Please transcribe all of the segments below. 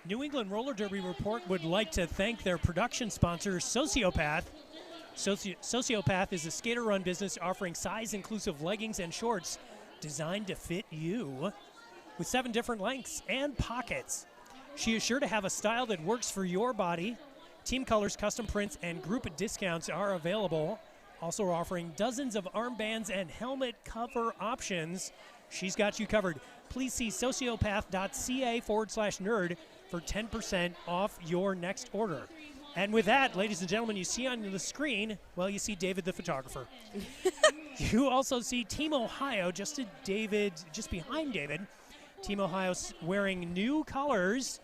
New England Roller Derby Report would like to thank their production sponsor, Sociopath. Sociopath is a skater-run business offering size-inclusive leggings and shorts designed to fit you with 7 different lengths and pockets. She is sure to have a style that works for your body. Team colors, custom prints, and group discounts are available. Also offering dozens of armbands and helmet cover options. She's got you covered. Please see sociopath.ca/nerd for 10% off your next order. And with that, ladies and gentlemen, you see on the screen, well, you see David the photographer. You also see Team Ohio just behind David. Team Ohio wearing new colors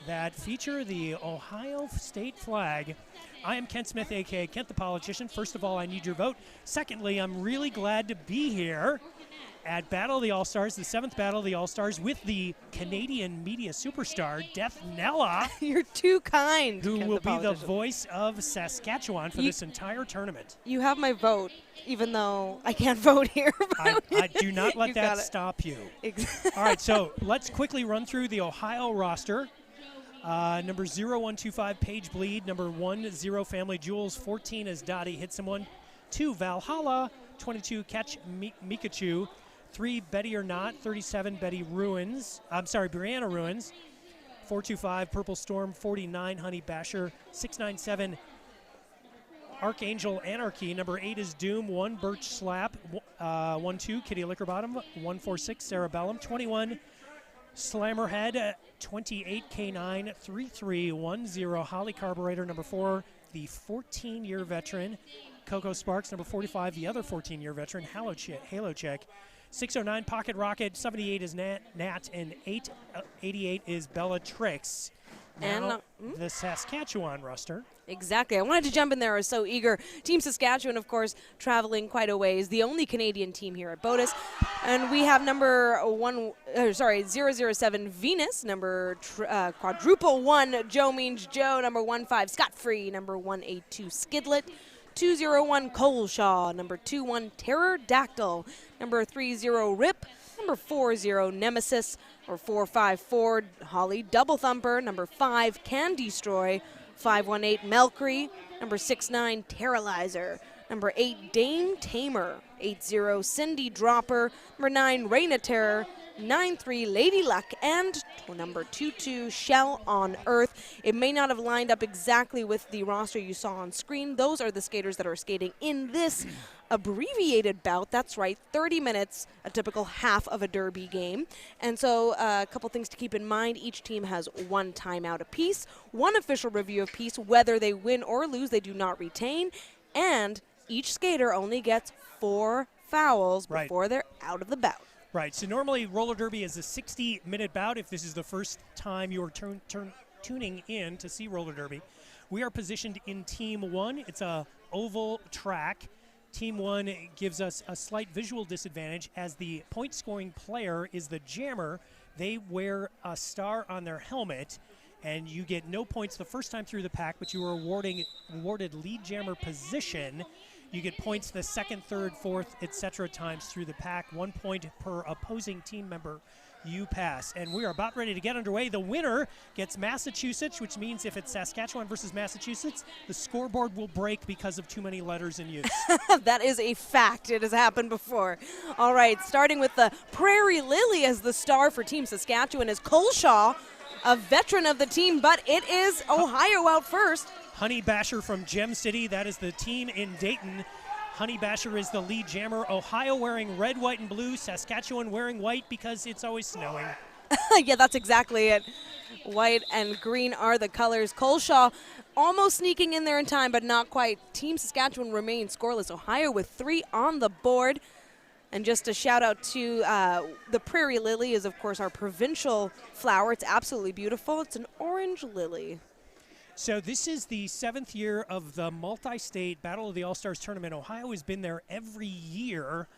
that feature the Ohio state flag. I am Kent Smith, a.k.a. Kent the Politician. First of all, I need your vote. Secondly, I'm really glad to be here at Battle of the All-Stars, the 7th Battle of the All-Stars, with the Canadian media superstar, Def Nella. You're too kind, who Kent will the be the voice of Saskatchewan for this entire tournament. You have my vote, even though I can't vote here. I do not let that stop you. Exactly. All right, so let's quickly run through the Ohio roster. Number 0125, Paige Bleed. Number 10, Family Jewels. 14 is Dottie Hit Someone. 2, Valhalla. 22, Catch Mikachu. 3, Betty or Not. 37, Brianna Ruins. 425, Purple Storm. 49, Honey Basher. 697, Archangel Anarchy. Number 8 is Doom. 1, Birch Slap. 12, Kitty Lickerbottom. 146, Cerebellum. 21, Slammerhead. 28, K9. 3310, Holly Carburetor. Number 4, the 14-year veteran, Coco Sparks. Number 45, the other 14-year veteran, Halo Check. 609, Pocket Rocket. 78 is Nat, and 88 is Bellatrix. Now, the Saskatchewan roster. Exactly. I wanted to jump in there. I was so eager. Team Saskatchewan, of course, traveling quite a ways. The only Canadian team here at BOTAS. And we have number 007 Venus, number quadruple 1 Joe Means Joe, number 15 Scott Free, number 182 Skidlet, 201 Coleshaw, number 21 Pterodactyl, number 30 Rip, number 40 Nemesis, number 454 Holly Double Thumper, number 5 Can Destroy, 518 Melcree, number 69 Terralizer, number 8 Dame Tamer, 80 Cindy Dropper, number 9 Reina Terror, 93 Lady Luck, and number 22 Shell on Earth. It may not have lined up exactly with the roster you saw on screen. Those are the skaters that are skating in this abbreviated bout. That's right, 30 minutes, a typical half of a derby game. And so a couple things to keep in mind. Each team has 1 timeout apiece, 1 official review apiece. Whether they win or lose, they do not retain. And each skater only gets 4 fouls before they're out of the bout. Right, so normally roller derby is a 60-minute bout if this is the first time you are tuning in to see roller derby. We are positioned in Team 1. It's a oval track. Team 1 gives us a slight visual disadvantage as the point-scoring player is the jammer. They wear a star on their helmet, and you get no points the first time through the pack, but you are awarded lead jammer position. You get points the second, third, fourth, etc. times through the pack. 1 point per opposing team member you pass. And we are about ready to get underway. The winner gets Massachusetts, which means if it's Saskatchewan versus Massachusetts, the scoreboard will break because of too many letters in use. That is a fact. It has happened before. All right, starting with the Prairie Lily as the star for Team Saskatchewan is Coleshaw, a veteran of the team, but it is Ohio out first. Honey Basher from Gem City, that is the team in Dayton. Honey Basher is the lead jammer. Ohio wearing red, white, and blue. Saskatchewan wearing white because it's always snowing. Yeah, that's exactly it. White and green are the colors. Coleshaw almost sneaking in there in time, but not quite. Team Saskatchewan remains scoreless. Ohio with 3 on the board. And just a shout out to the Prairie Lily is, of course, our provincial flower. It's absolutely beautiful. It's an orange lily. So this is the 7th year of the multi-state Battle of the All-Stars tournament. Ohio has been there every year.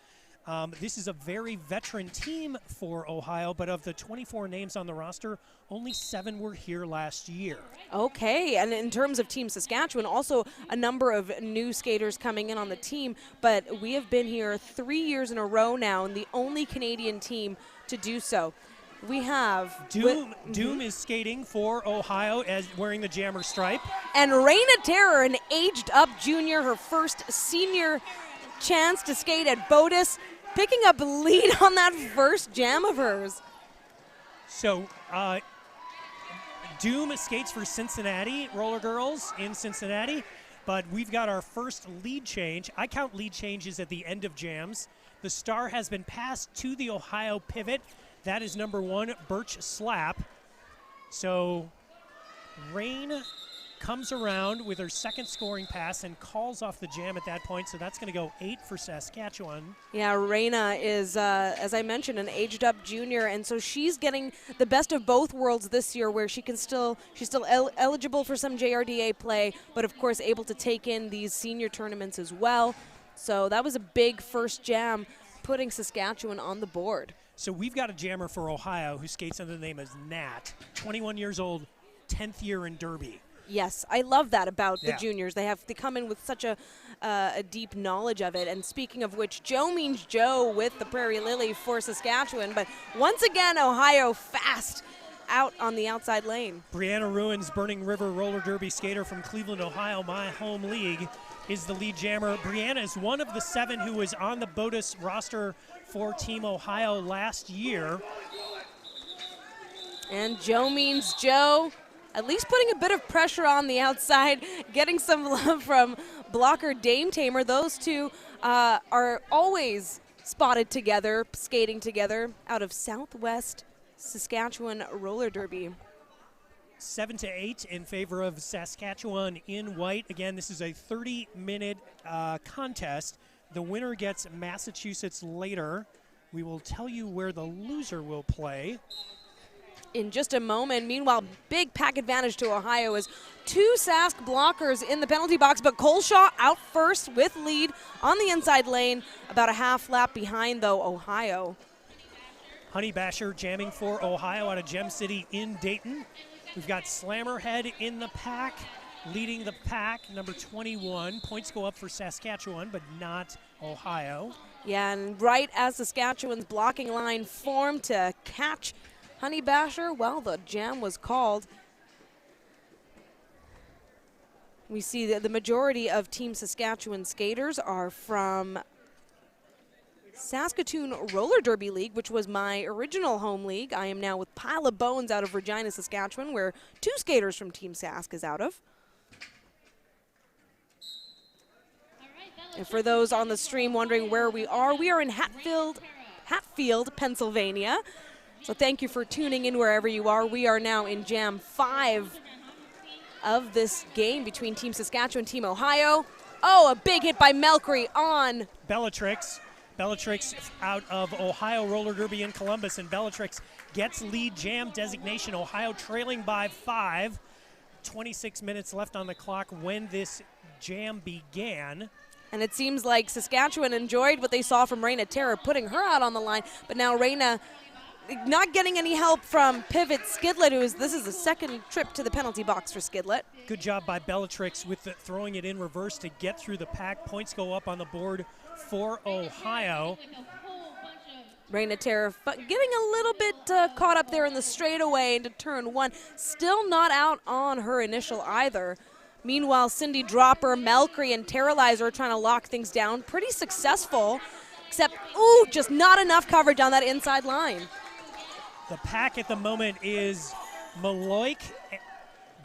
This is a very veteran team for Ohio, but of the 24 names on the roster, only 7 were here last year. Okay, and in terms of Team Saskatchewan, also a number of new skaters coming in on the team, but we have been here 3 years in a row now, and the only Canadian team to do so. we have Doom is skating for Ohio as wearing the jammer stripe. And Raina Terror, an aged-up junior, her first senior chance to skate at BOTAS, picking up lead on that first jam of hers. So Doom skates for Cincinnati Roller Girls in Cincinnati, but we've got our first lead change. I count lead changes at the end of jams. The star has been passed to the Ohio pivot. That is number 1, Birch Slap. So Rain comes around with her second scoring pass and calls off the jam at that point, so that's going to go 8 for Saskatchewan. Yeah, Raina is, as I mentioned, an aged-up junior, and so she's getting the best of both worlds this year, where she's still eligible for some JRDA play, but of course able to take in these senior tournaments as well. So that was a big first jam, putting Saskatchewan on the board. So we've got a jammer for Ohio who skates under the name as Nat, 21 years old, 10th year in Derby. Yes, I love that about the juniors. They come in with such a deep knowledge of it. And speaking of which, Joe means Joe with the Prairie Lily for Saskatchewan. But once again, Ohio fast out on the outside lane. Brianna Ruins, Burning River roller derby skater from Cleveland, Ohio, my home league, is the lead jammer. Brianna is one of the 7 who was on the BOTAS roster for Team Ohio last year. And Joe means Joe, at least putting a bit of pressure on the outside, getting some love from blocker Dame Tamer. Those two are always spotted together, skating together out of Southwest Saskatchewan roller derby. 7-8 in favor of Saskatchewan in white. Again, this is a 30-minute contest. The winner gets Massachusetts later. We will tell you where the loser will play in just a moment. Meanwhile, big pack advantage to Ohio as 2 Sask blockers in the penalty box, but Coleshaw out first with lead on the inside lane. About a half lap behind, though, Ohio. Honey Basher jamming for Ohio out of Gem City in Dayton. We've got Slammerhead in the pack, leading the pack, number 21. Points go up for Saskatchewan, but not Ohio. Yeah, and right as Saskatchewan's blocking line formed to catch Honey Basher, well, the jam was called. We see that the majority of Team Saskatchewan skaters are from Saskatoon Roller Derby League, which was my original home league. I am now with Pile of Bones out of Regina, Saskatchewan, where 2 skaters from Team Sask is out of. And for those on the stream wondering where we are in Hatfield, Pennsylvania. So thank you for tuning in wherever you are. We are now in Jam 5 of this game between Team Saskatchewan and Team Ohio. Oh, a big hit by Melcree on Bellatrix. Bellatrix out of Ohio Roller Derby in Columbus, and Bellatrix gets lead jam designation. Ohio trailing by 5. 26 minutes left on the clock when this jam began. And it seems like Saskatchewan enjoyed what they saw from Raina Terror, putting her out on the line. But now Raina not getting any help from pivot Skidlet, this is the second trip to the penalty box for Skidlet. Good job by Bellatrix with throwing it in reverse to get through the pack. Points go up on the board for Ohio. Raina Terror getting a little bit caught up there in the straightaway into turn 1. Still not out on her initial either. Meanwhile, Cindy Dropper, Melcree, and Terralizer are trying to lock things down. Pretty successful, except, ooh, just not enough coverage on that inside line. The pack at the moment is Maloik,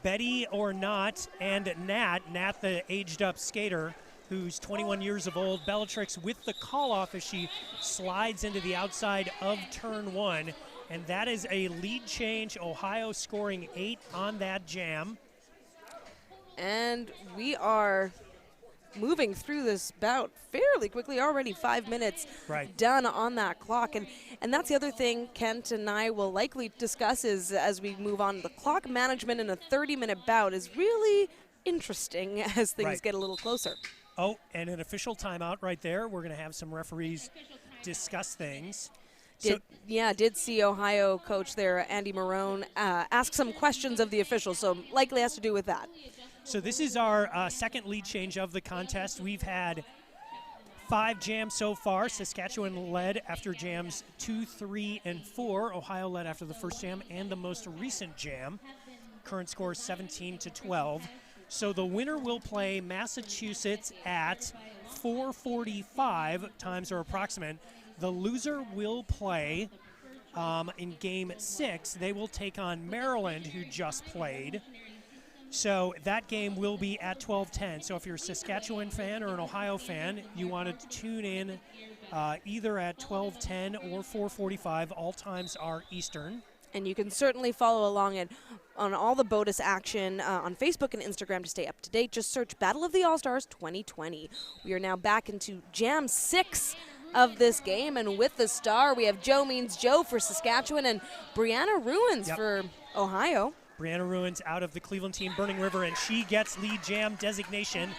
Betty or Not, and Nat. Nat, the aged-up skater, who's 21 years of old. Bellatrix with the call-off as she slides into the outside of turn 1. And that is a lead change. Ohio scoring 8 on that jam. And we are moving through this bout fairly quickly, already 5 minutes done on that clock. And that's the other thing Kent and I will likely discuss is as we move on. The clock management in a 30-minute bout is really interesting as things get a little closer. Oh, and an official timeout right there. We're going to have some referees discuss things. Did see Ohio coach there, Andy Marone, ask some questions of the officials, so likely has to do with that. So this is our second lead change of the contest. We've had 5 jams so far. Saskatchewan led after jams 2, 3, and 4. Ohio led after the first jam and the most recent jam. Current score 17-12. So the winner will play Massachusetts at 4:45. Times are approximate. The loser will play in Game 6. They will take on Maryland, who just played. So that game will be at 12:10. So if you're a Saskatchewan fan or an Ohio fan, you want to tune in either at 12:10 or 4:45. All times are Eastern. And you can certainly follow along on all the BOTAS action on Facebook and Instagram to stay up to date. Just search Battle of the All-Stars 2020. We are now back into Jam 6 of this game. And with the star, we have Joe Means Joe for Saskatchewan and Brianna Ruins for Ohio. Brianna Ruins out of the Cleveland team, Burning River, and she gets lead jam designation.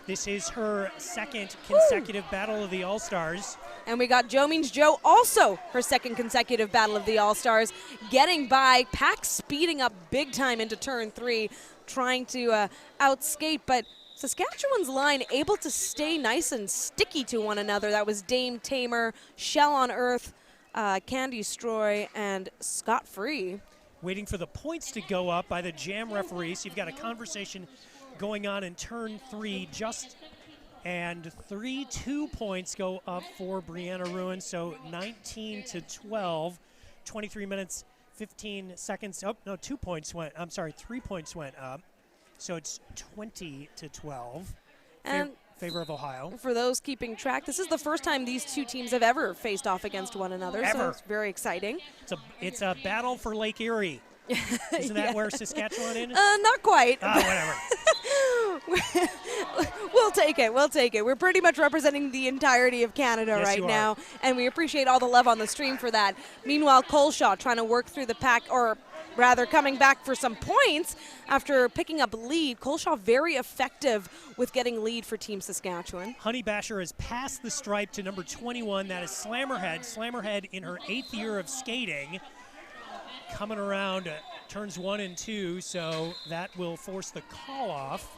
This is her second consecutive Battle of the All-Stars. And we got Joe Means Joe, also her second consecutive Battle of the All-Stars, getting by. Pack speeding up big time into turn 3, trying to outskate, but Saskatchewan's line able to stay nice and sticky to one another. That was Dame Tamer, Shell on Earth, Candy Stroy, and Scott Free. Waiting for the points to go up by the jam referee. So you've got a conversation going on in turn 3 and 3 points go up for Brianna Ruins. So 19-12, 23 minutes, 15 seconds. Oh, no, 2 points went, I'm sorry, 3 points went up. So it's 20-12 And favor of Ohio. For those keeping track, this is the first time these two teams have ever faced off against one another. Ever. So it's very exciting. It's a battle for Lake Erie. Isn't that where Saskatchewan is? Not quite. Whatever. We'll take it. We'll take it. We're pretty much representing the entirety of Canada right now, and we appreciate all the love on the stream for that. Meanwhile, Coleshaw trying to work through the pack, or rather coming back for some points after picking up lead. Coleshaw very effective with getting lead for Team Saskatchewan. Honey Basher has passed the stripe to number 21. That is Slammerhead. Slammerhead in her 8th year of skating. Coming around turns 1 and 2, so that will force the call off.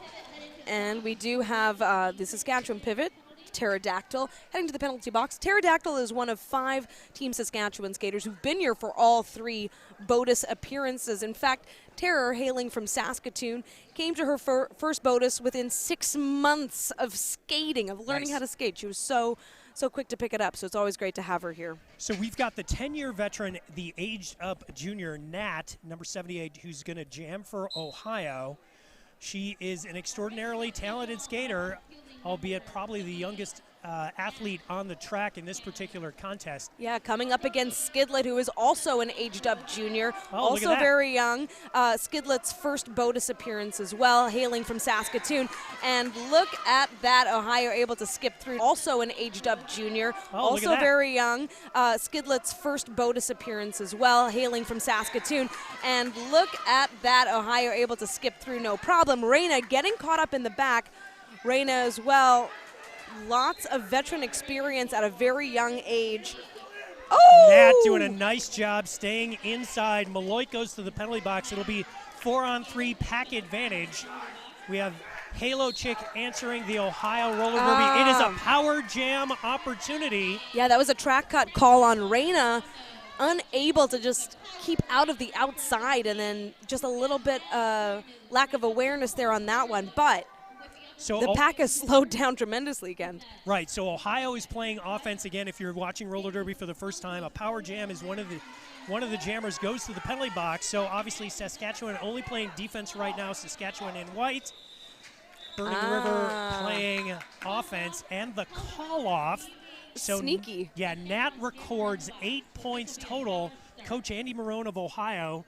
And we do have the Saskatchewan pivot, Pterodactyl, heading to the penalty box. Pterodactyl is one of 5 Team Saskatchewan skaters who've been here for all 3 BOTAS appearances. In fact, Terror, hailing from Saskatoon, came to her first BOTAS within 6 months of skating, of learning how to skate. She was so quick to pick it up, so it's always great to have her here. So we've got the 10-year veteran, the aged-up junior, Nat, number 78, who's going to jam for Ohio. She is an extraordinarily talented skater, albeit probably the youngest athlete on the track in this particular contest. Yeah, coming up against Skidlet, who is also an aged-up junior, also look at very young. Skidlet's first BOTAS appearance as well, hailing from Saskatoon. And look at that, Ohio able to skip through. Also an aged-up junior, also very young. Skidlet's first BOTAS appearance as well, hailing from Saskatoon. And look at that, Ohio able to skip through no problem. Reyna getting caught up in the back. Reyna as well. Lots of veteran experience at a very young age. Oh! Nat doing a nice job staying inside. Malloy goes to the penalty box. It'll be 4-on-3 pack advantage. We have Halo Chick answering the Ohio roller derby. It is a power jam opportunity. Yeah, that was a track cut call on Reyna. Unable to just keep out of the outside, and then just a little bit lack of awareness there on that one. But so the pack has slowed down tremendously again. Right, so Ohio is playing offense again. If you're watching roller derby for the first time, a power jam is one of the jammers goes to the penalty box. So obviously Saskatchewan only playing defense right now. Saskatchewan in white. Burning River playing offense, and the call off. So sneaky. Yeah, Nat records 8 points total. Coach Andy Marone of Ohio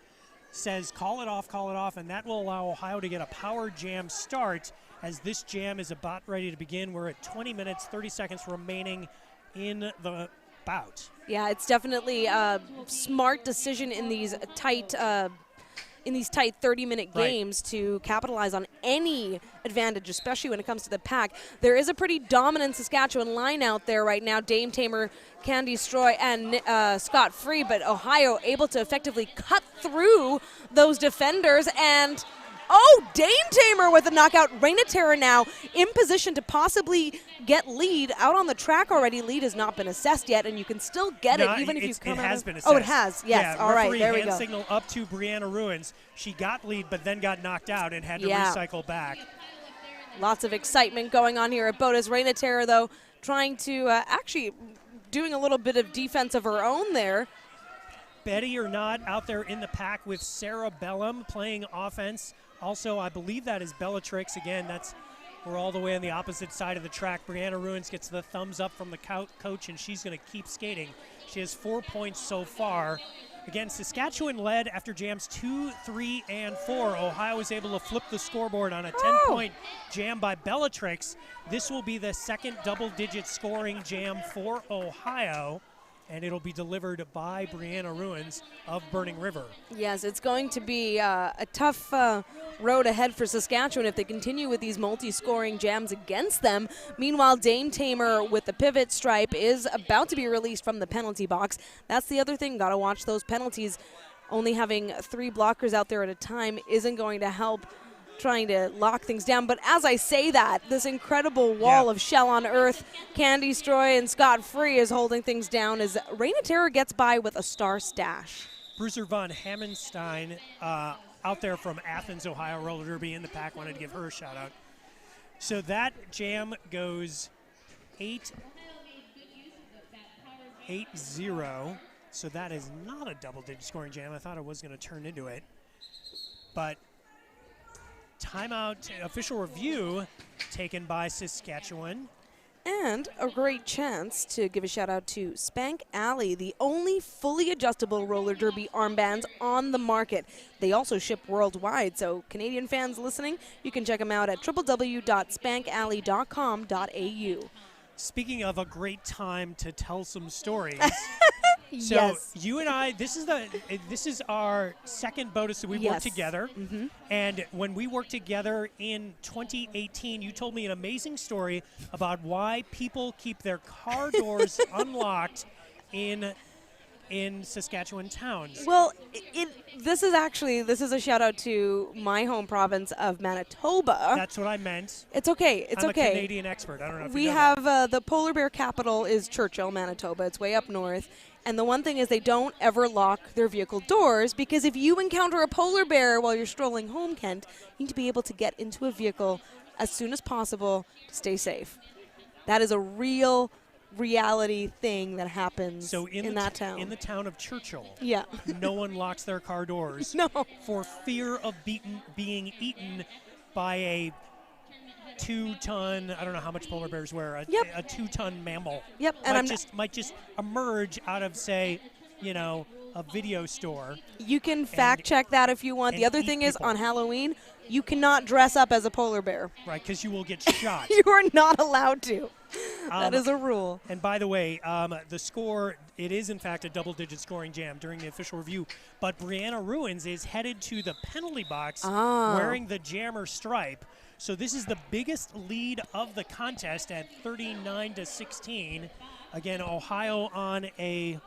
says call it off, and that will allow Ohio to get a power jam start. As this jam is about ready to begin. We're at 20 minutes, 30 seconds remaining in the bout. Yeah, it's definitely a smart decision in these tight 30-minute games to capitalize on any advantage, especially when it comes to the pack. There is a pretty dominant Saskatchewan line out there right now. Dame Tamer, Candy Stroy, and Scott Free, but Ohio able to effectively cut through those defenders, and Oh, Dane Tamer with a knockout. Reina Terra now in position to possibly get lead. Out on the track already. Lead has not been assessed yet, and you can still get it even if you come It has been assessed. Oh, it has. Yes. Yeah, all right. There we hand go. signal up to Brianna Ruins. She got lead, but then got knocked out and had to recycle back. Lots of excitement going on here at BOTAS. Reina Terra, though, trying to actually doing a little bit of defense of her own there. Betty or not out there in the pack with Sarah Bellum playing offense. Also, I believe that is Bellatrix. Again, we're all the way on the opposite side of the track. Brianna Ruins gets the thumbs up from the coach, and she's going to keep skating. She has 4 points so far. Again, Saskatchewan led after jams 2, 3, and 4. Ohio was able to flip the scoreboard on a 10-point jam by Bellatrix. This will be the second double-digit scoring jam for Ohio, and it'll be delivered by Brianna Ruins of Burning River. Yes, it's going to be a tough road ahead for Saskatchewan if they continue with these multi-scoring jams against them. Meanwhile, Dane Tamer with the pivot stripe is about to be released from the penalty box. That's the other thing, got to watch those penalties. Only having 3 blockers out there at a time isn't going to help trying to lock things down. But as I say that, this incredible wall of Shell on Earth, Candy Stroy and Scott Free is holding things down as Reina Terra gets by with a star stash. Bruiser von Hammenstein out there from Athens, Ohio, roller derby in the pack. Wanted to give her a shout out. So that jam goes 8-0. So that is not a double-digit scoring jam. I thought it was going to turn into it. But timeout, official review taken by Saskatchewan. And a great chance to give a shout out to Spank Alley, the only fully adjustable roller derby armbands on the market. They also ship worldwide, so Canadian fans listening, you can check them out at www.spankalley.com.au. Speaking of a great time to tell some stories. Yes. So you and I, this is our second BOTAS that we worked together. And when we worked together in 2018, you told me an amazing story about why people keep their car doors unlocked in Saskatchewan towns. Well, this is a shout out to my home province of Manitoba. That's what I meant. It's okay. I'm a Canadian expert. I don't know if we have the polar bear capital is Churchill, Manitoba. It's way up north. And the one thing is they don't ever lock their vehicle doors, because if you encounter a polar bear while you're strolling home, Kent, you need to be able to get into a vehicle as soon as possible to stay safe. That is a real reality thing that happens in that town. In the town of Churchill, no one locks their car doors for fear of being eaten by a 2-ton, I don't know how much polar bears weigh, a 2-ton mammal. And might just emerge out of, say, a video store. You can fact check that if you want. The other thing is, on Halloween, you cannot dress up as a polar bear. Right, because you will get shot. You are not allowed to. That is a rule. And by the way, the score, it is in fact a double-digit scoring jam during the official review, but Brianna Ruins is headed to the penalty box wearing the jammer stripe. So this is the biggest lead of the contest at 39-16. Again, Ohio on a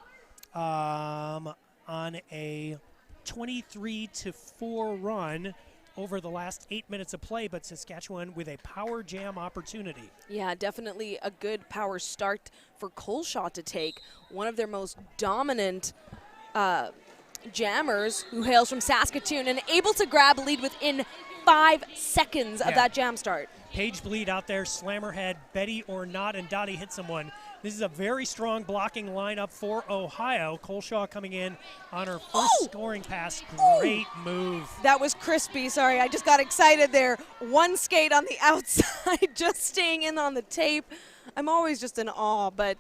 23-4 run over the last 8 minutes of play, but Saskatchewan with a power jam opportunity. Yeah, definitely a good power start for Coleshaw to take. One of their most dominant jammers, who hails from Saskatoon, and able to grab a lead within 5 seconds of that jam start. Paige Bleed out there, slammer head, Betty or not, and Dottie hit someone. This is a very strong blocking lineup for Ohio. Coleshaw coming in on her first scoring pass. Great move. That was crispy. Sorry, I just got excited there. One skate on the outside, just staying in on the tape. I'm always just in awe, but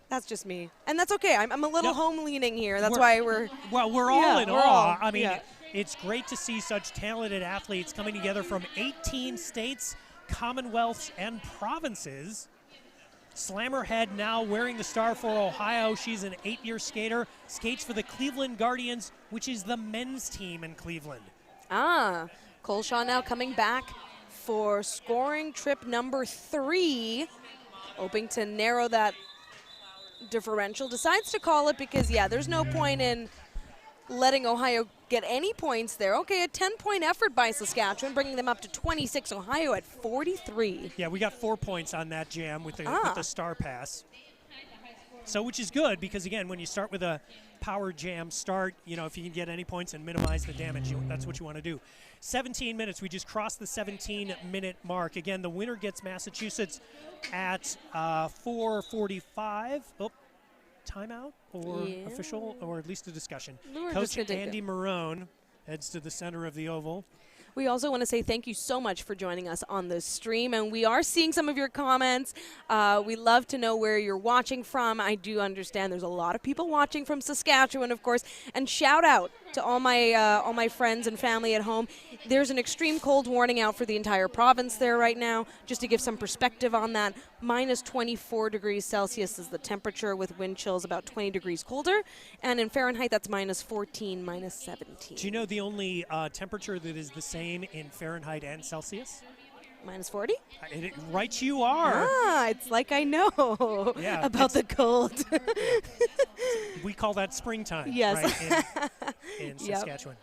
that's just me. And that's okay. I'm a little home-leaning here. That's why we're all in awe. I mean, it's great to see such talented athletes coming together from 18 states, commonwealths, and provinces. Slammerhead now wearing the star for Ohio. She's an 8-year skater, skates for the Cleveland Guardians, which is the men's team in Cleveland. Coleshaw now coming back for scoring trip number 3, hoping to narrow that differential. Decides to call it because, there's no point in letting Ohio get any points there. Okay, a 10-point effort by Saskatchewan, bringing them up to 26, Ohio at 43. Yeah, we got 4 points on that jam with the star pass. So, which is good because, again, when you start with a power jam start, you know, if you can get any points and minimize the damage, that's what you want to do. 17 minutes. We just crossed the 17-minute mark. Again, the winner gets Massachusetts at 4:45. Oh, timeout or official or at least a discussion. Coach Andy Marone heads to the center of the oval. We also want to say thank you so much for joining us on this stream, and we are seeing some of your comments. We love to know where you're watching from. I do understand there's a lot of people watching from Saskatchewan, of course, and shout out to all my friends and family at home. There's an extreme cold warning out for the entire province there right now, just to give some perspective on that. Minus 24 degrees Celsius is the temperature with wind chills about 20 degrees colder, and in Fahrenheit that's minus 14, minus 17. Do you know the only temperature that is the same in Fahrenheit and Celsius? Minus 40? Right you are. Ah, it's like I know about the cold. We call that springtime. Yes. Right, in Saskatchewan.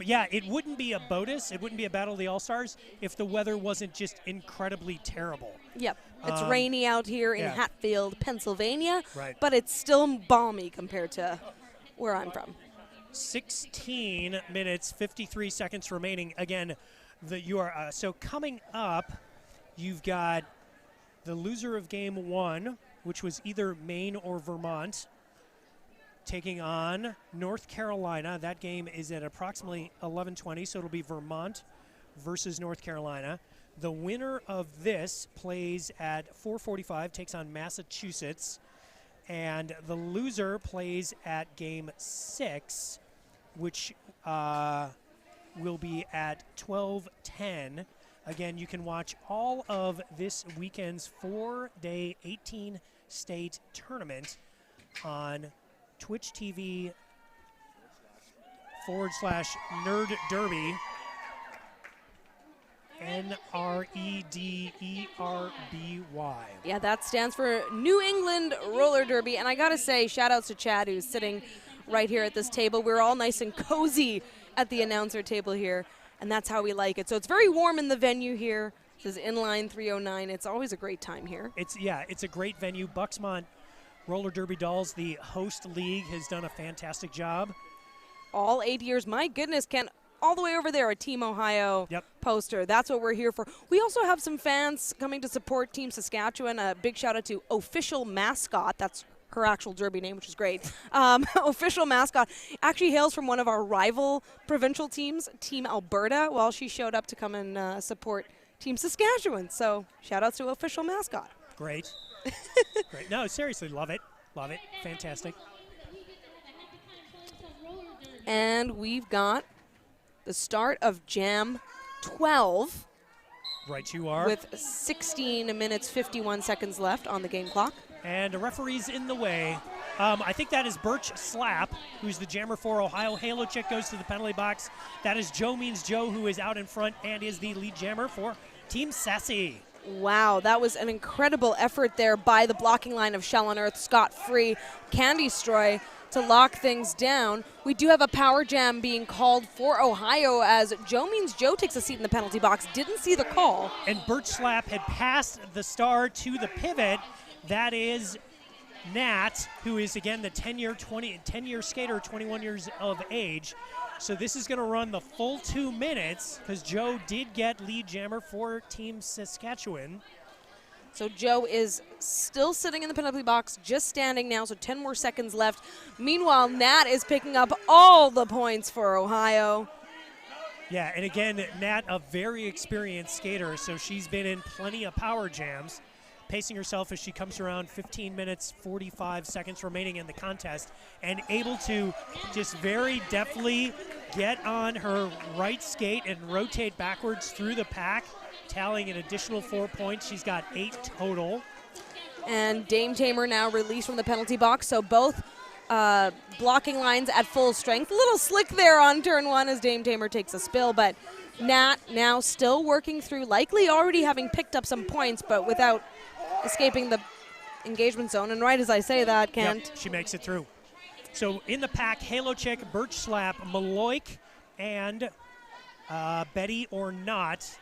Yeah, it wouldn't be a BOTAS, it wouldn't be a Battle of the All-Stars if the weather wasn't just incredibly terrible. Yep. It's rainy out here in Hatfield, Pennsylvania, but it's still balmy compared to where I'm from. 16 minutes, 53 seconds remaining. Again, so coming up, you've got the loser of game 1, which was either Maine or Vermont, taking on North Carolina. That game is at approximately 11:20, so it'll be Vermont versus North Carolina. The winner of this plays at 4:45, takes on Massachusetts, and the loser plays at game 6, which will be at 12:10. Again, you can watch all of this weekend's 4-day 18-state tournament on Twitch TV /Nerd Derby. NREDERBY. Yeah, that stands for New England Roller Derby. And I got to say, shout outs to Chad, who's sitting right here at this table. We're all nice and cozy at the announcer table here, and that's how we like it. So it's very warm in the venue here. This is Inline 309. It's always a great time here. It's a great venue. Bucksmont Roller Derby Dolls, the host league, has done a fantastic job. All 8 years. My goodness, Ken, all the way over there, a Team Ohio poster. That's what we're here for. We also have some fans coming to support Team Saskatchewan. A big shout out to Official Mascot. That's her actual derby name, which is great. Official Mascot actually hails from one of our rival provincial teams, Team Alberta, while she showed up to come and support Team Saskatchewan. So shout outs to Official Mascot. Great. Great. No, seriously, love it. Love it. Fantastic. And we've got the start of Jam 12. Right you are. With 16 minutes, 51 seconds left on the game clock. And a referee's in the way. I think that is Birch Slap, who's the jammer for Ohio. Halo Chick goes to the penalty box. That is Joe Means Joe, who is out in front and is the lead jammer for Team Sassy. Wow, that was an incredible effort there by the blocking line of Shell on Earth, Scott Free, Candy Stroy to lock things down. We do have a power jam being called for Ohio as Joe Means Joe takes a seat in the penalty box. Didn't see the call. And Birch Slap had passed the star to the pivot. That is Nat, who is, again, the 10-year skater, 21 years of age. So this is going to run the full 2 minutes because Joe did get lead jammer for Team Saskatchewan. So Joe is still sitting in the penalty box, just standing now, so 10 more seconds left. Meanwhile, Nat is picking up all the points for Ohio. Yeah, and again, Nat, a very experienced skater, so she's been in plenty of power jams, pacing herself as she comes around 15 minutes, 45 seconds remaining in the contest, and able to just very deftly get on her right skate and rotate backwards through the pack, tallying an additional 4 points. She's got 8 total. And Dame Tamer now released from the penalty box, so both blocking lines at full strength. A little slick there on turn 1 as Dame Tamer takes a spill, but Nat now still working through, likely already having picked up some points, but without escaping the engagement zone. And right as I say that, Kent. Yep, she makes it through. So in the pack, Halo Chick, Birch Slap, Maloik, and Betty or Not.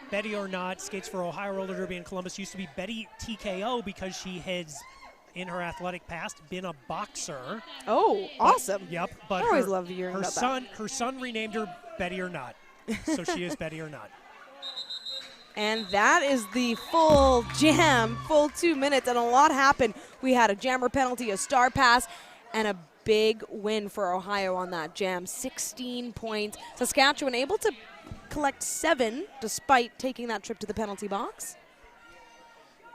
Betty or Not skates for Ohio Roller Derby in Columbus. Used to be Betty TKO because she has, in her athletic past, been a boxer. Oh, awesome. Yep. But I always love hearing about that. Her son renamed her Betty or Not. So she is Betty or Not. And that is the full jam, full 2 minutes, and a lot happened. We had a jammer penalty, a star pass, and a big win for Ohio on that jam. 16 points. Saskatchewan able to collect 7 despite taking that trip to the penalty box.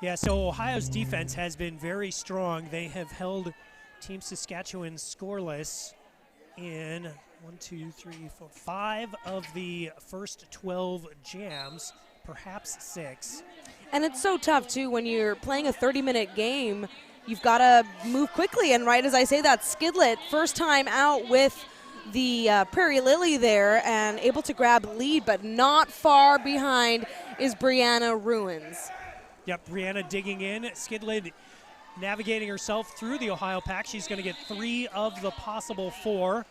Yeah, so Ohio's defense has been very strong. They have held Team Saskatchewan scoreless in 5 of the first 12 jams. Perhaps 6. And it's so tough, too, when you're playing a 30-minute game. You've got to move quickly. And right as I say that, Skidlet, first time out with the Prairie Lily there and able to grab lead, but not far behind is Brianna Ruins. Yep, Brianna digging in. Skidlet navigating herself through the Ohio pack. She's going to get 3 of the possible 4.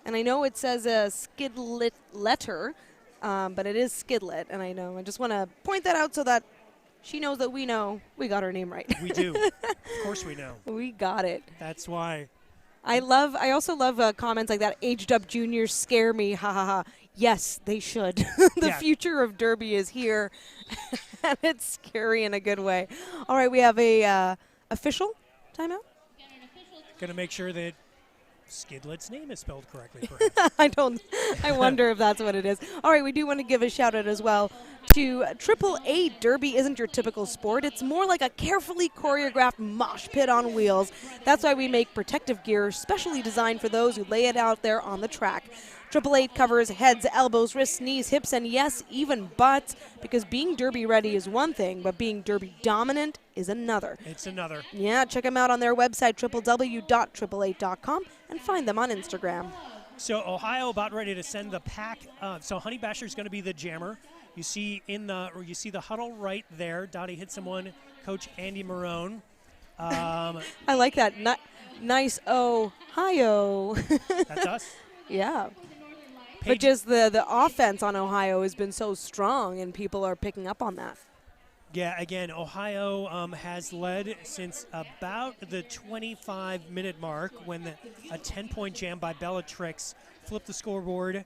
And I know it says a Skidlet letter. But it is Skidlet, and I just want to point that out so that she knows that we know we got her name right. We do. Of course we know. We got it. That's why. I also love comments like that. Aged up juniors scare me. Ha ha ha. Yes, they should. The future of Derby is here, and it's scary in a good way. All right, we have a official timeout. Going to make sure that Skidlet's name is spelled correctly, perhaps. I wonder if that's what it is. All right, we do want to give a shout out as well to 888. Derby isn't your typical sport. It's more like a carefully choreographed mosh pit on wheels. That's why we make protective gear specially designed for those who lay it out there on the track. 888 covers heads, elbows, wrists, knees, hips, and yes, even butts, because being Derby ready is one thing, but being Derby dominant is another. It's another. Yeah, check them out on their website, www.888.com, and find them on Instagram. So Ohio about ready to send the pack. So Honey Basher is going to be the jammer. You see the huddle right there. Dottie hit someone. Coach Andy Marone. I like that. Nice Ohio. That's us. Yeah. But just the offense on Ohio has been so strong, and people are picking up on that. Yeah, again, Ohio has led since about the 25-minute mark when a 10-point jam by Bellatrix flipped the scoreboard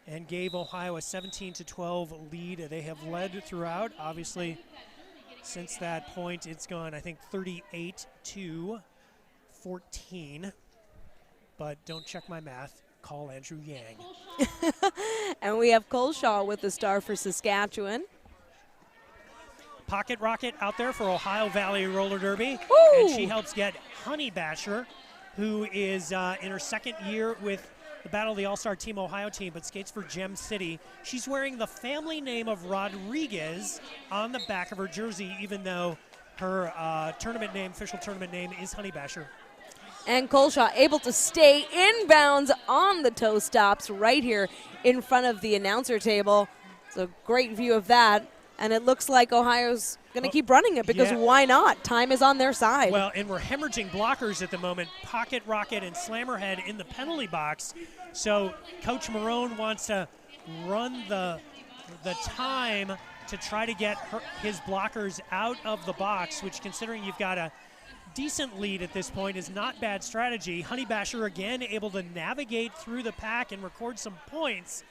and gave Ohio a 17-12 lead. They have led throughout. Obviously, since that point, it's gone, I think, 38-14. But don't check my math. Call Andrew Yang. And we have Coleshaw with the star for Saskatchewan. Pocket Rocket out there for Ohio Valley Roller Derby. Woo! And she helps get Honey Basher, who is in her second year with the Battle of the All-Star Team Ohio team, but skates for Gem City. She's wearing the family name of Rodriguez on the back of her jersey, even though her official tournament name is Honey Basher. And Coleshaw able to stay inbounds on the toe stops right here in front of the announcer table. It's a great view of that. And it looks like Ohio's going to keep running it because why not? Time is on their side. Well, and we're hemorrhaging blockers at the moment. Pocket Rocket and Slammerhead in the penalty box. So Coach Marone wants to run the time to try to get his blockers out of the box, which, considering you've got a decent lead at this point, is not bad strategy. Honey Basher again able to navigate through the pack and record some points.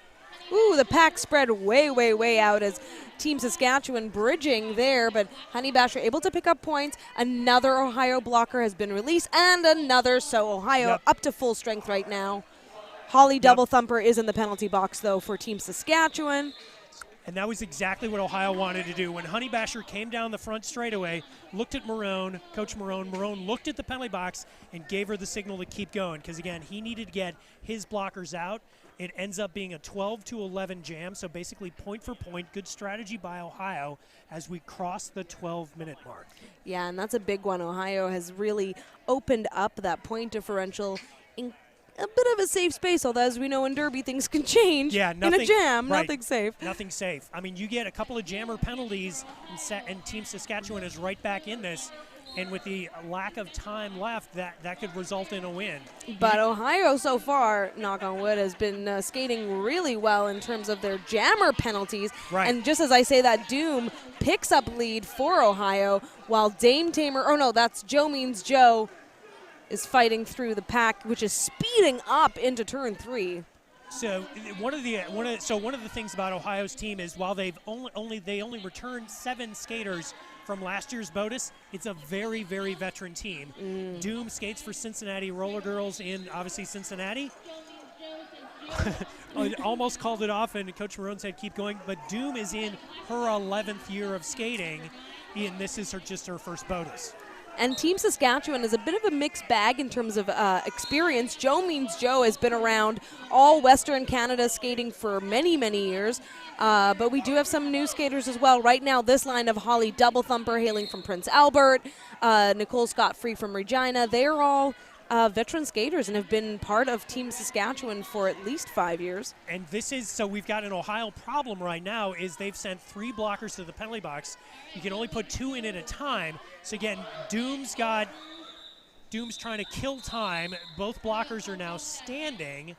Ooh, the pack spread way, way, way out as Team Saskatchewan bridging there, but Honey Basher able to pick up points. Another Ohio blocker has been released, and another, so Ohio up to full strength right now. Holly Double Thumper is in the penalty box, though, for Team Saskatchewan. And that was exactly what Ohio wanted to do. When Honey Basher came down the front straightaway, looked at Marone, Coach Marone. Marone looked at the penalty box and gave her the signal to keep going because, again, he needed to get his blockers out. It ends up being a 12-11 jam, so basically point for point. Good strategy by Ohio as we cross the 12-minute mark. Yeah, and that's a big one. Ohio has really opened up that point differential a bit of a safe space, although as we know in Derby, things can change. Yeah, in a jam, right. nothing's safe. Nothing safe. I mean, you get a couple of jammer penalties, and Team Saskatchewan is right back in this. And with the lack of time left, that could result in a win. But Ohio so far, knock on wood, has been skating really well in terms of their jammer penalties. Right. And just as I say that, Doom picks up lead for Ohio, while Dame Tamer, that's Joe Means Joe, is fighting through the pack, which is speeding up into turn 3. So one of the things about Ohio's team is while they only returned 7 skaters from last year's BOTAS, it's a very, very veteran team. Doom skates for Cincinnati Roller Girls in, obviously, Cincinnati. Almost called it off, and Coach Marone said keep going, but Doom is in her 11th year of skating, and this is just her first BOTAS. And Team Saskatchewan is a bit of a mixed bag in terms of experience. Joe Means Joe has been around all Western Canada skating for many, many years. But we do have some new skaters as well. Right now, this line of Holly Double Thumper hailing from Prince Albert, Nicole Scott-Free from Regina, they're all veteran skaters and have been part of Team Saskatchewan for at least 5 years. And so we've got an Ohio problem right now is they've sent 3 blockers to the penalty box. You can only put 2 in at a time. So again, Doom's trying to kill time. Both blockers are now standing.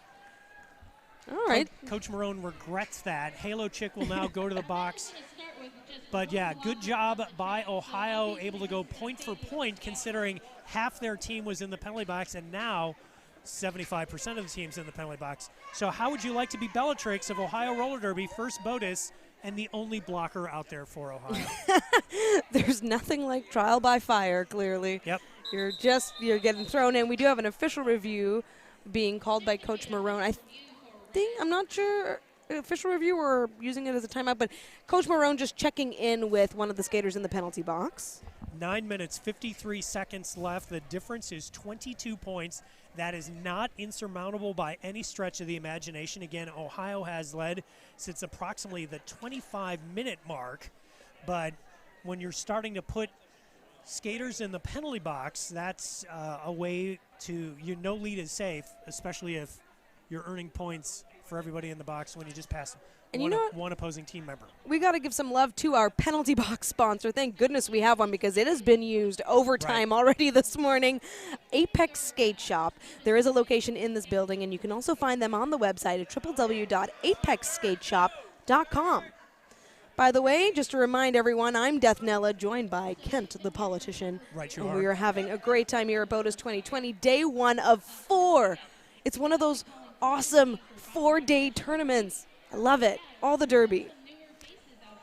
All right. Coach Marone regrets that. Halo Chick will now go to the box. But yeah, good job by Ohio, able to go point for point considering half their team was in the penalty box and now 75% of the team's in the penalty box. So how would you like to be Bellatrix of Ohio Roller Derby, first BOTAS, and the only blocker out there for Ohio? There's nothing like trial by fire, clearly. Yep. You're getting thrown in. We do have an official review being called by Coach Marone. I'm not sure, official review or using it as a timeout, but Coach Marone just checking in with one of the skaters in the penalty box. 9 minutes, 53 seconds left. The difference is 22 points. That is not insurmountable by any stretch of the imagination. Again, Ohio has led since approximately the 25-minute mark. But when you're starting to put skaters in the penalty box, that's a way to, no lead is safe, especially if you're earning points for everybody in the box when you just pass one opposing team member. We got to give some love to our penalty box sponsor. Thank goodness we have one because it has been used overtime already this morning. Apex Skate Shop. There is a location in this building, and you can also find them on the website at www.apexskateshop.com. By the way, just to remind everyone, I'm Death Nella, joined by Kent, the politician. Right, you and are. We are having a great time here at BOTAS 2020, day 1 of 4. It's one of those awesome 4-day tournaments. I love it. All the Derby.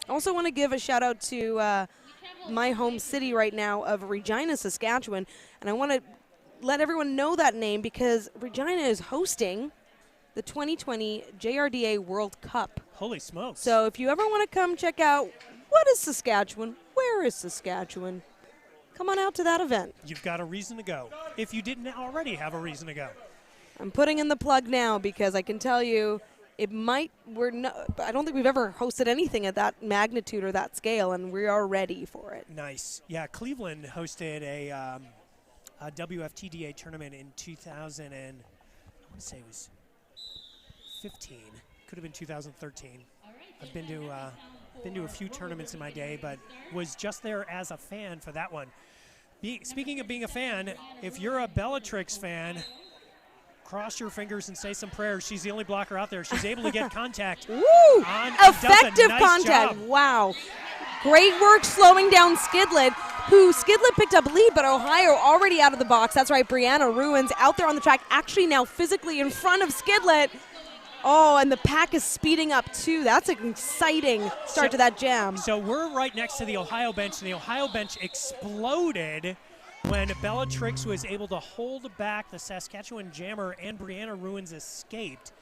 Also want to give a shout out to my home city right now of Regina, Saskatchewan. And I want to let everyone know that name because Regina is hosting the 2020 JRDA World Cup. Holy smokes. So if you ever want to come check out what is Saskatchewan, where is Saskatchewan, come on out to that event. You've got a reason to go if you didn't already have a reason to go. I'm putting in the plug now because I can tell you I don't think we've ever hosted anything at that magnitude or that scale, and we are ready for it. Nice. Yeah, Cleveland hosted a WFTDA tournament in 2000 and I want to say it was 15. Could have been 2013. I've been to a few tournaments in my day, but was just there as a fan for that one. Speaking of being a fan, if you're a Bellatrix fan, cross your fingers and say some prayers. She's the only blocker out there. She's able to get contact. Woo! Effective nice contact. Job. Wow. Great work slowing down Skidlet, who Skidlet picked up lead, but Ohio already out of the box. That's right, Brianna Ruins out there on the track, actually now physically in front of Skidlet. Oh, and the pack is speeding up, too. That's an exciting start to that jam. So we're right next to the Ohio bench, and the Ohio bench exploded when Bellatrix was able to hold back the Saskatchewan jammer and Brianna Ruins escaped.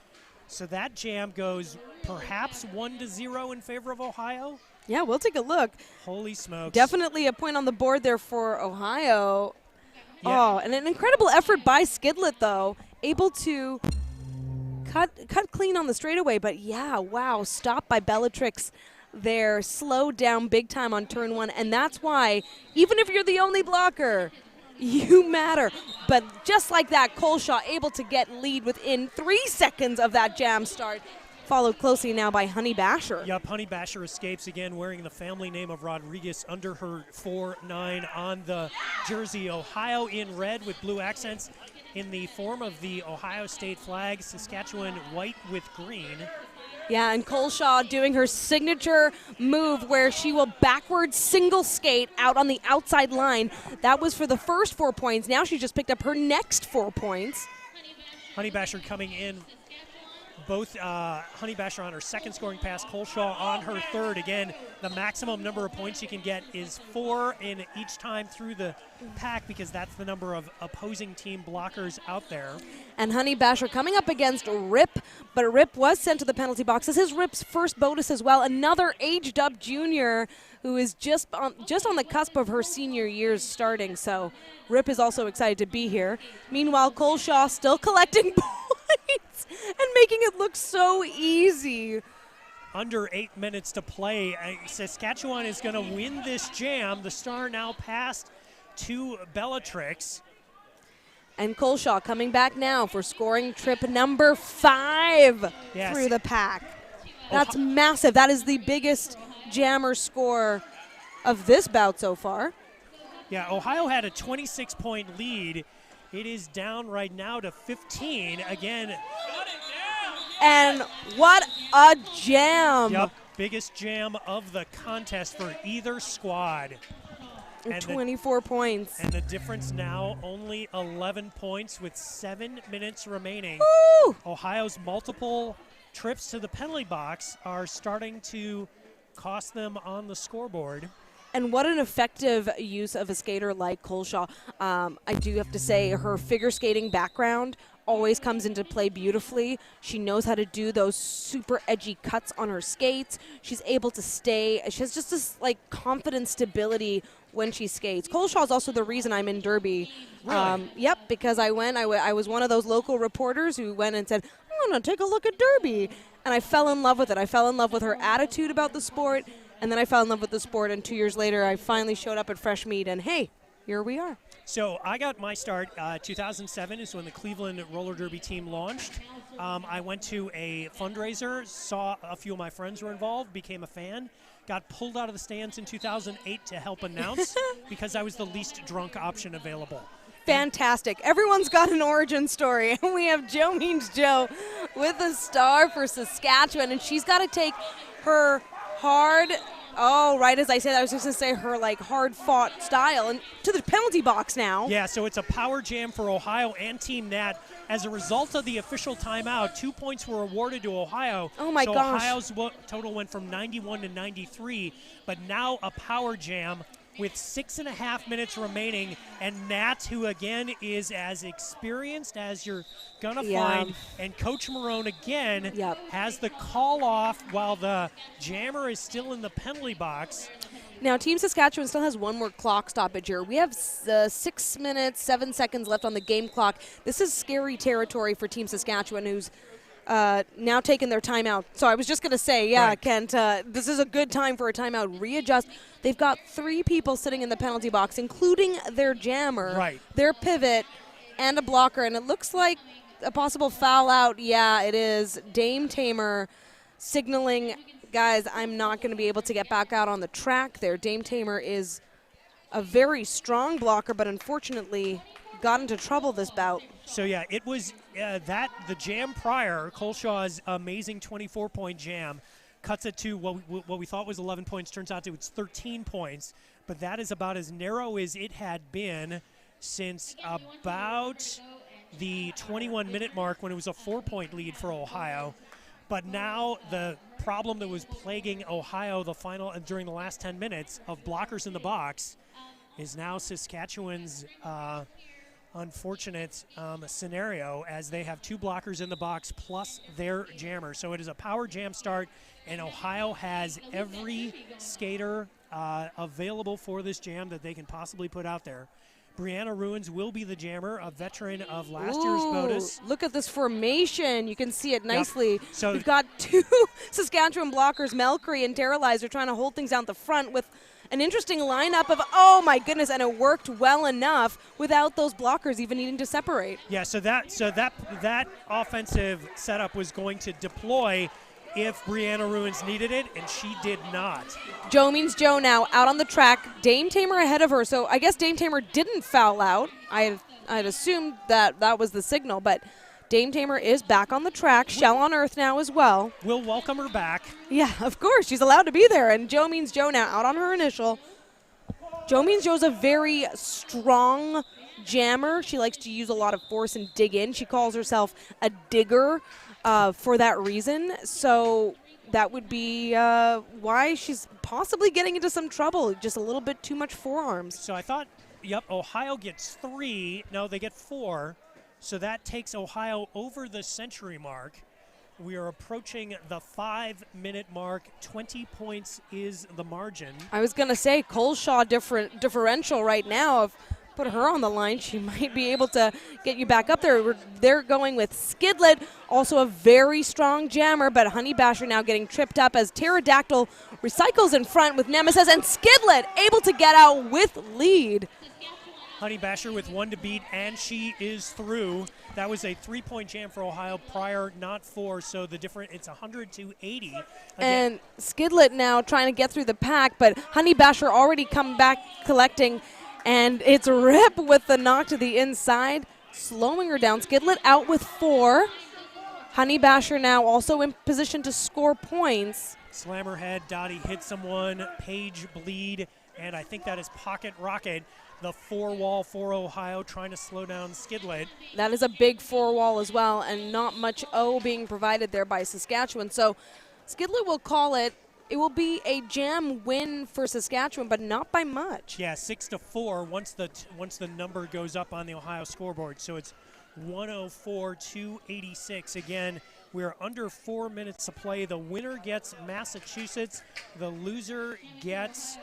So that jam goes perhaps 1-0 in favor of Ohio. Yeah, we'll take a look. Holy smokes. Definitely a point on the board there for Ohio. Yeah. Oh, and an incredible effort by Skidlet, though. Able to cut clean on the straightaway. But, yeah, wow, stopped by Bellatrix there, slowed down big time on turn 1. And that's why, even if you're the only blocker, You matter. But just like that, Coleshaw able to get lead within 3 seconds of that jam start. Followed closely now by Honey Basher. Yep, Honey Basher escapes again wearing the family name of Rodriguez under her 4-9 on the jersey. Ohio in red with blue accents in the form of the Ohio State flag. Saskatchewan white with green. Yeah, and Coleshaw doing her signature move where she will backwards single skate out on the outside line. That was for the first 4 points. Now she just picked up her next 4 points. Honey Basher coming in. Both Honey Basher on her second scoring pass, Coleshaw on her third. Again, the maximum number of points you can get is 4 in each time through the pack because that's the number of opposing team blockers out there. And Honey Basher coming up against Rip, but Rip was sent to the penalty box. This is Rip's first BOTAS as well. Another aged up junior who is just on the cusp of her senior years starting. So Rip is also excited to be here. Meanwhile, Coleshaw still collecting points and making it look so easy. Under 8 minutes to play. Saskatchewan is going to win this jam. The star now passed to Bellatrix. And Coleshaw coming back now for scoring trip number 5 through the pack. That's massive. That is the biggest jammer score of this bout so far. Yeah, Ohio had a 26-point lead. It is down right now to 15. Again. And what a jam. Yep, biggest jam of the contest for either squad. And 24 points. And the difference now only 11 points with 7 minutes remaining. Woo! Ohio's multiple trips to the penalty box are starting to cost them on the scoreboard. And what an effective use of a skater like Coleshaw. I do have to say her figure skating background always comes into play beautifully. She knows how to do those super edgy cuts on her skates. She's able to stay. She has just this like confident stability when she skates. Coleshaw is also the reason I'm in Derby. Really? Yep, because I was one of those local reporters who went and said, I want to take a look at Derby. And I fell in love with it. I fell in love with her attitude about the sport. And then I fell in love with the sport, and 2 years later, I finally showed up at Fresh Meat, and hey, here we are. So I got my start 2007 is when the Cleveland roller derby team launched. I went to a fundraiser, saw a few of my friends were involved, became a fan, got pulled out of the stands in 2008 to help announce because I was the least drunk option available. Fantastic. Everyone's got an origin story. And we have Joe Means Joe with a star for Saskatchewan, and she's got to take her hard, right as I said, I was just going to say her like hard-fought style and to the penalty box now. Yeah, so it's a power jam for Ohio and Team Nat. As a result of the official timeout, 2 points were awarded to Ohio. Oh my gosh. Ohio's total went from 91 to 93, but now a power jam with 6.5 minutes remaining, and Nat, who again is as experienced as you're gonna find, and Coach Marone again has the call off while the jammer is still in the penalty box. Now, Team Saskatchewan still has one more clock stoppage here. We have 6 minutes, 7 seconds left on the game clock. This is scary territory for Team Saskatchewan, who's now taking their timeout. So I was just going to say, right. Kent, this is a good time for a timeout. Readjust. They've got 3 people sitting in the penalty box, including their jammer, their pivot, and a blocker. And it looks like a possible foul out. Yeah, it is. Dame Tamer signaling, guys, I'm not going to be able to get back out on the track there. Dame Tamer is a very strong blocker, but unfortunately got into trouble this bout. So yeah, it was the jam prior, Coleshaw's amazing 24-point jam, cuts it to what we thought was 11 points. Turns out it's 13 points, but that is about as narrow as it had been since about the 21-minute mark when it was a 4-point lead for Ohio. But now the problem that was plaguing Ohio during the last 10 minutes of blockers in the box is now Saskatchewan's unfortunate scenario, as they have 2 blockers in the box plus their jammer. So it is a power jam start, and Ohio has every skater available for this jam that they can possibly put out there. Brianna Ruins will be the jammer, a veteran of last year's BOTAS. Look at this formation. You can see it nicely. Yep. So we've got two Saskatchewan blockers, Melcree and Terralizer, trying to hold things down at the front with an interesting lineup of, oh my goodness, and it worked well enough without those blockers even needing to separate. Yeah, so that offensive setup was going to deploy if Brianna Ruins needed it, and she did not. Joe Means Joe now out on the track. Dame Tamer ahead of her, so I guess Dame Tamer didn't foul out. I had assumed that was the signal, but Dame Tamer is back on the track. Shell on Earth now as well. We'll welcome her back. Yeah, of course. She's allowed to be there, and Joe Means Joe now out on her initial. Joe Means Joe's a very strong jammer. She likes to use a lot of force and dig in. She calls herself a digger. For that reason, so that would be why she's possibly getting into some trouble, just a little bit too much forearms. So I thought, yep, Ohio gets 3. No, they get 4. So that takes Ohio over the century mark. We are approaching the 5-minute mark. 20 points is the margin. I was going to say Coleshaw differential right now. If put her on the line, she might be able to get you back up there. They're going with Skidlet, also a very strong jammer, but Honey Basher now getting tripped up as Pterodactyl recycles in front with Nemesis, and Skidlet able to get out with lead. Honey Basher with 1 to beat, and she is through. That was a 3-point jam for Ohio prior, not 4, so the difference, it's 100 to 80. Again. And Skidlet now trying to get through the pack, but Honey Basher already come back collecting. And it's Rip with the knock to the inside, slowing her down. Skidlet out with 4. Honey Basher now also in position to score points. Slammer head, Dottie hit someone, Page bleed, and I think that is Pocket Rocket, the 4-wall for Ohio, trying to slow down Skidlet. That is a big 4-wall as well, and not much O being provided there by Saskatchewan. So Skidlet will call it. It will be a jam win for Saskatchewan, but not by much. Yeah, 6-4 once the number goes up on the Ohio scoreboard. So it's 104-86. Again, we're under 4 minutes to play. The winner gets Massachusetts. The loser gets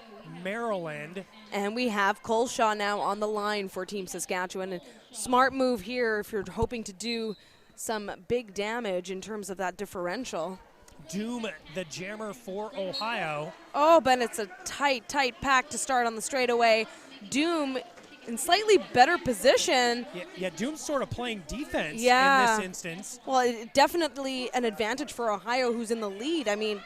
Maryland. And we have Coleshaw now on the line for Team Saskatchewan. And smart move here if you're hoping to do some big damage in terms of that differential. Doom, the jammer for Ohio. Oh, but it's a tight pack to start on the straightaway. Doom in slightly better position. Yeah, Doom's sort of playing defense in this instance. Well, definitely an advantage for Ohio, who's in the lead. I mean,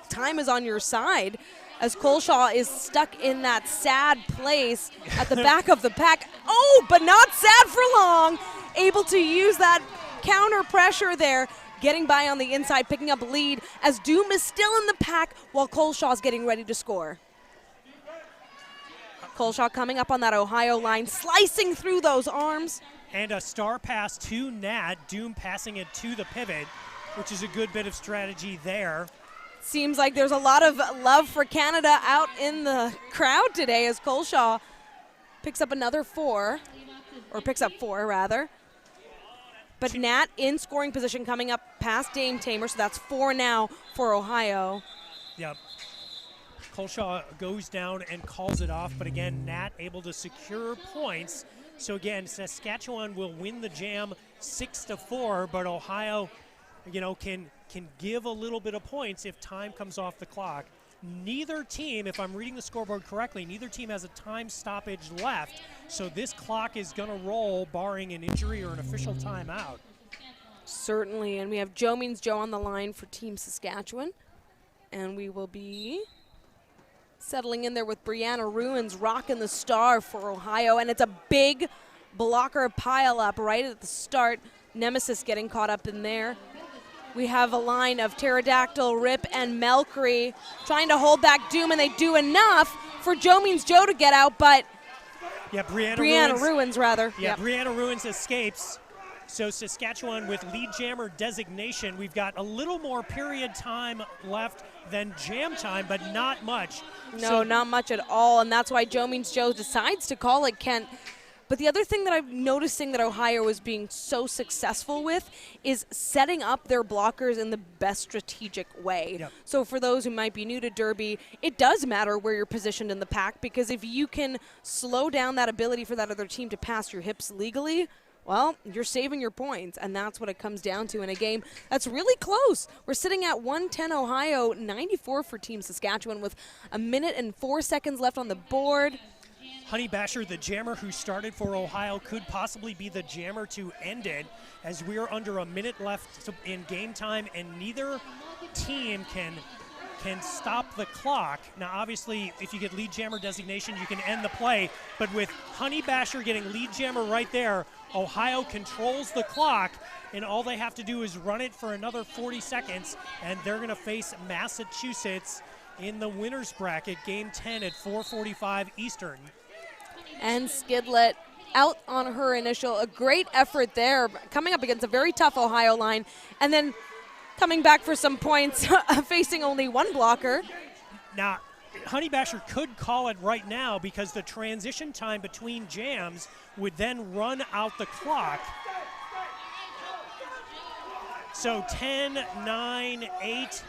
time is on your side as Coleshaw is stuck in that sad place at the back of the pack. Oh, but not sad for long. Able to use that counter pressure there. Getting by on the inside, picking up lead as Doom is still in the pack while Coleshaw's getting ready to score. Coleshaw coming up on that Ohio line, slicing through those arms. And a star pass to Nat, Doom passing it to the pivot, which is a good bit of strategy there. Seems like there's a lot of love for Canada out in the crowd today as Coleshaw picks up another 4, or picks up 4 rather. But Nat in scoring position coming up past Dame Tamer, so that's 4 now for Ohio. Yep. Coleshaw goes down and calls it off, but again, Nat able to secure points. So again, Saskatchewan will win the jam 6-4, but Ohio, can give a little bit of points if time comes off the clock. Neither team, if I'm reading the scoreboard correctly, neither team has a time stoppage left. So this clock is going to roll, barring an injury or an official timeout. Certainly, and we have Joe Means Joe on the line for Team Saskatchewan. And we will be settling in there with Brianna Ruins rocking the star for Ohio. And it's a big blocker pile up right at the start. Nemesis getting caught up in there. We have a line of Pterodactyl, Rip, and Melcree trying to hold back Doom, and they do enough for Joe Means Joe to get out, but yeah, Brianna Ruins rather. Yeah, yep. Brianna Ruins escapes. So Saskatchewan with lead jammer designation. We've got a little more period time left than jam time, but not much. No, not much at all, and that's why Joe Means Joe decides to call it, Kent. But the other thing that I'm noticing that Ohio is being so successful with is setting up their blockers in the best strategic way. Yep. So for those who might be new to Derby, it does matter where you're positioned in the pack, because if you can slow down that ability for that other team to pass your hips legally, well, you're saving your points, and that's what it comes down to in a game that's really close. We're sitting at 110 Ohio, 94 for Team Saskatchewan with 1 minute and 4 seconds left on the board. Honey Basher, the jammer who started for Ohio, could possibly be the jammer to end it, as we're under 1 minute left in game time, and neither team can stop the clock. Now, obviously, if you get lead jammer designation, you can end the play, but with Honey Basher getting lead jammer right there, Ohio controls the clock, and all they have to do is run it for another 40 seconds, and they're going to face Massachusetts in the winner's bracket, game 10 at 4:45 Eastern. And Skidlet out on her initial. A great effort there, coming up against a very tough Ohio line, and then coming back for some points, facing only one blocker. Now, Honey Basher could call it right now, because the transition time between jams would then run out the clock. So 10, 9, 8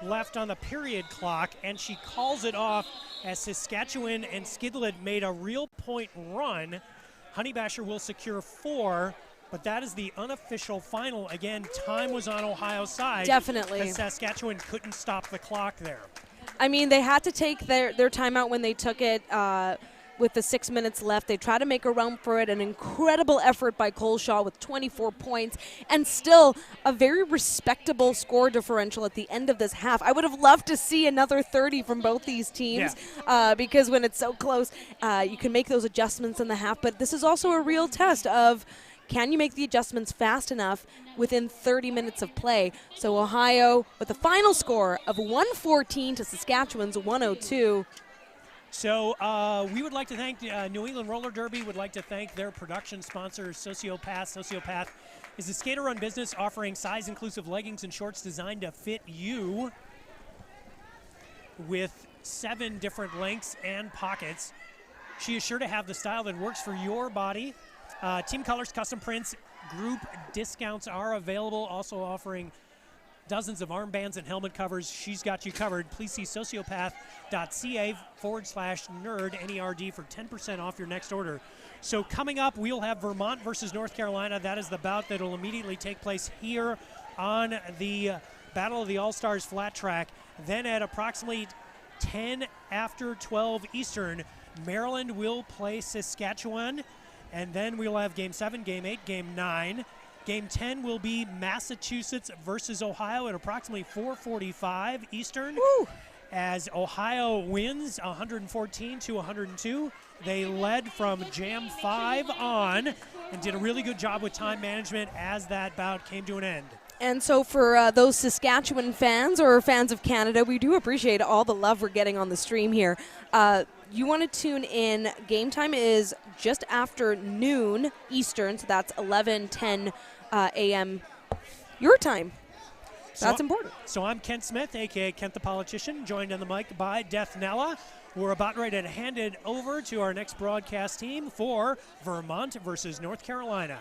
left on the period clock, and she calls it off as Saskatchewan and Skidlet made a real point run. Honey Basher will secure 4, but that is the unofficial final. Again, time was on Ohio's side. Definitely. Because Saskatchewan couldn't stop the clock there. I mean, they had to take their timeout when they took it with the 6 minutes left. They tried to make a run for it. An incredible effort by Coleshaw with 24 points, and still a very respectable score differential at the end of this half. I would have loved to see another 30 from both these teams, because when it's so close, you can make those adjustments in the half. But this is also a real test of, can you make the adjustments fast enough within 30 minutes of play? So Ohio with a final score of 114 to Saskatchewan's 102. So we would like to thank New England Roller Derby, would like to thank their production sponsor, Sociopath. Sociopath is a skater-run business offering size-inclusive leggings and shorts designed to fit you, with 7 different lengths and pockets. She is sure to have the style that works for your body. Team colors, custom prints, group discounts are available, also offering dozens of armbands and helmet covers. She's got you covered. Please see sociopath.ca/nerd, NERD, for 10% off your next order. So coming up, we'll have Vermont versus North Carolina. That is the bout that will immediately take place here on the Battle of the All-Stars flat track. Then at approximately 10 after 12 Eastern, Maryland will play Saskatchewan. And then we'll have Game 7, Game 8, Game 9. Game 10 will be Massachusetts versus Ohio at approximately 4:45 Eastern. Woo. As Ohio wins 114-102. They led from Jam 5 on and did a really good job with time management as that bout came to an end. And so for those Saskatchewan fans or fans of Canada, we do appreciate all the love we're getting on the stream here. You want to tune in. Game time is just after noon Eastern, so that's 11:10 a.m. your time. So that's important. So I'm Kent Smith, a.k.a. Kent the Politician, joined on the mic by Death Nella. We're about ready to hand it over to our next broadcast team for Vermont versus North Carolina.